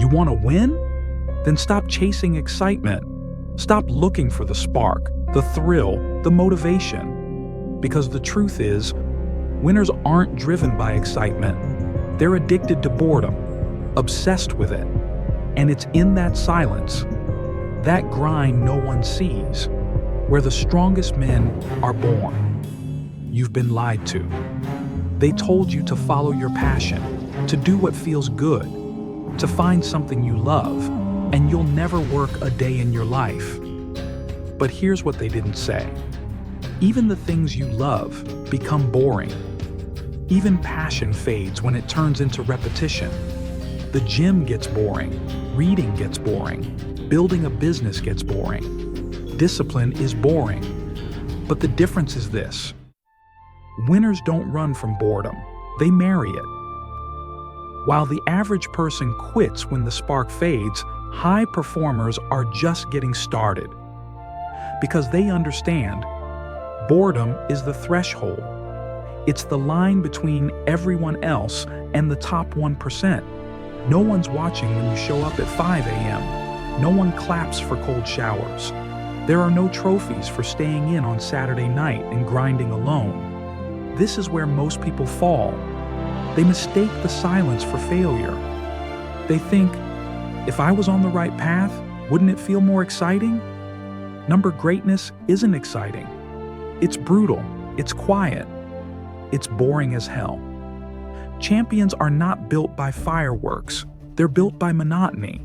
You want to win? Then stop chasing excitement. Stop looking for the spark, the thrill, the motivation. Because the truth is, winners aren't driven by excitement. They're addicted to boredom, obsessed with it. And it's in that silence, that grind no one sees, where the strongest men are born. You've been lied to. They told you to follow your passion, to do what feels good, to find something you love, and you'll never work a day in your life. But here's what they didn't say. Even the things you love become boring. Even passion fades when it turns into repetition. The gym gets boring, reading gets boring, building a business gets boring. Discipline is boring. But the difference is this. Winners don't run from boredom, they marry it. While the average person quits when the spark fades, high performers are just getting started. Because they understand, boredom is the threshold. It's the line between everyone else and the top 1%. No one's watching when you show up at 5 a.m. No one claps for cold showers. There are no trophies for staying in on Saturday night and grinding alone. This is where most people fall. They mistake the silence for failure. They think, if I was on the right path, wouldn't it feel more exciting? Number greatness isn't exciting. It's brutal, it's quiet, it's boring as hell. Champions are not built by fireworks, they're built by monotony,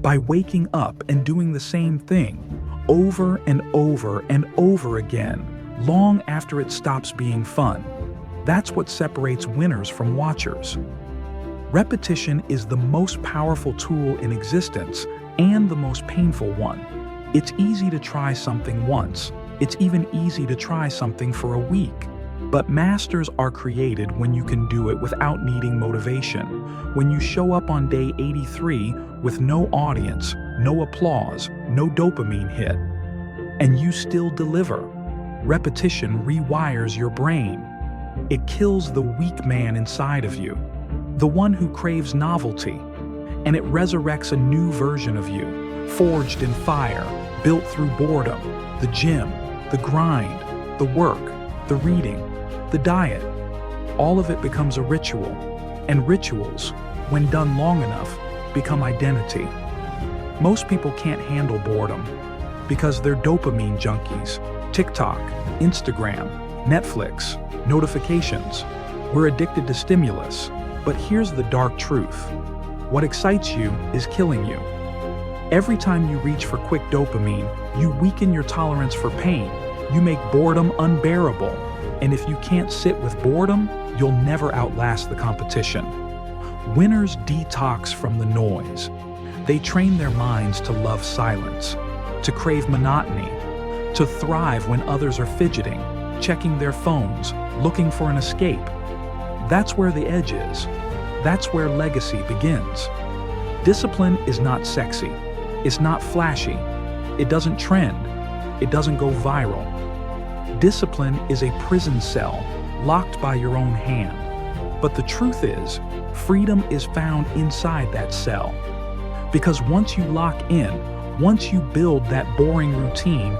by waking up and doing the same thing over and over and over again, long after it stops being fun. That's what separates winners from watchers. Repetition is the most powerful tool in existence and the most painful one. It's easy to try something once. It's even easy to try something for a week. But masters are created when you can do it without needing motivation. When you show up on day 83 with no audience, no applause, no dopamine hit, and you still deliver. Repetition rewires your brain. It kills the weak man inside of you, the one who craves novelty, and it resurrects a new version of you, forged in fire, built through boredom, the gym, the grind, the work, the reading, the diet. All of it becomes a ritual, and rituals, when done long enough, become identity. Most people can't handle boredom because they're dopamine junkies. TikTok, Instagram, Netflix, notifications. We're addicted to stimulus. But here's the dark truth. What excites you is killing you. Every time you reach for quick dopamine, you weaken your tolerance for pain. You make boredom unbearable. And if you can't sit with boredom, you'll never outlast the competition. Winners detox from the noise. They train their minds to love silence, to crave monotony, to thrive when others are fidgeting, checking their phones, looking for an escape. That's where the edge is. That's where legacy begins. Discipline is not sexy. It's not flashy. It doesn't trend. It doesn't go viral. Discipline is a prison cell, locked by your own hand. But the truth is, freedom is found inside that cell. Because once you lock in, once you build that boring routine,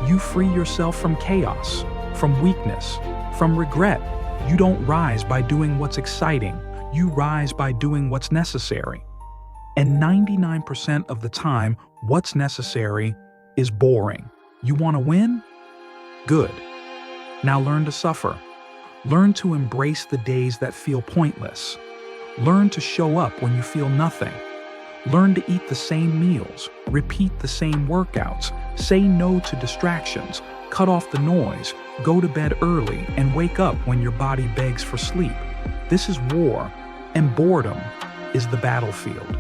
you free yourself from chaos, from weakness, from regret. You don't rise by doing what's exciting. You rise by doing what's necessary. And 99% of the time, what's necessary is boring. You want to win? Good. Now learn to suffer. Learn to embrace the days that feel pointless. Learn to show up when you feel nothing. Learn to eat the same meals, repeat the same workouts, say no to distractions, cut off the noise, go to bed early, and wake up when your body begs for sleep. This is war, and boredom is the battlefield.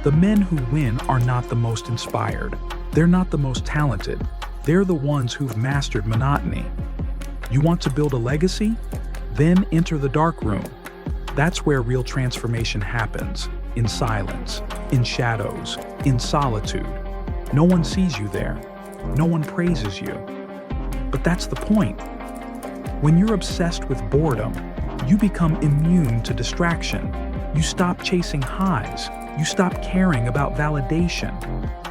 The men who win are not the most inspired. They're not the most talented. They're the ones who've mastered monotony. You want to build a legacy? Then enter the Darkroom. That's where real transformation happens, in silence, in shadows, in solitude. No one sees you there. No one praises you. But that's the point. When you're obsessed with boredom, you become immune to distraction. You stop chasing highs. You stop caring about validation.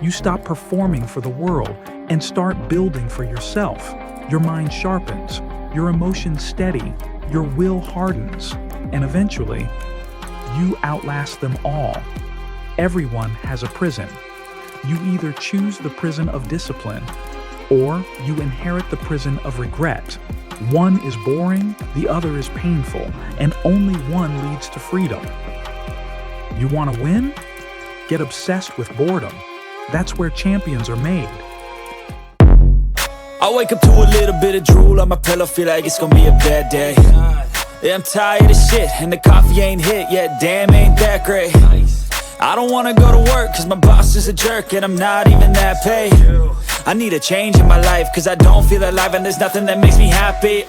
You stop performing for the world and start building for yourself. Your mind sharpens, your emotions steady, your will hardens, and eventually, you outlast them all. Everyone has a prison. You either choose the prison of discipline, or you inherit the prison of regret. One is boring, the other is painful, and only one leads to freedom. You want to win? Get obsessed with boredom. That's where champions are made. I wake up to a little bit of drool on my pillow, feel like it's gonna be a bad day. Yeah, I'm tired of shit, and the coffee ain't hit yet, damn, ain't that great. I don't wanna go to work, cause my boss is a jerk, and I'm not even that paid. I need a change in my life, cause I don't feel alive, and there's nothing that makes me happy.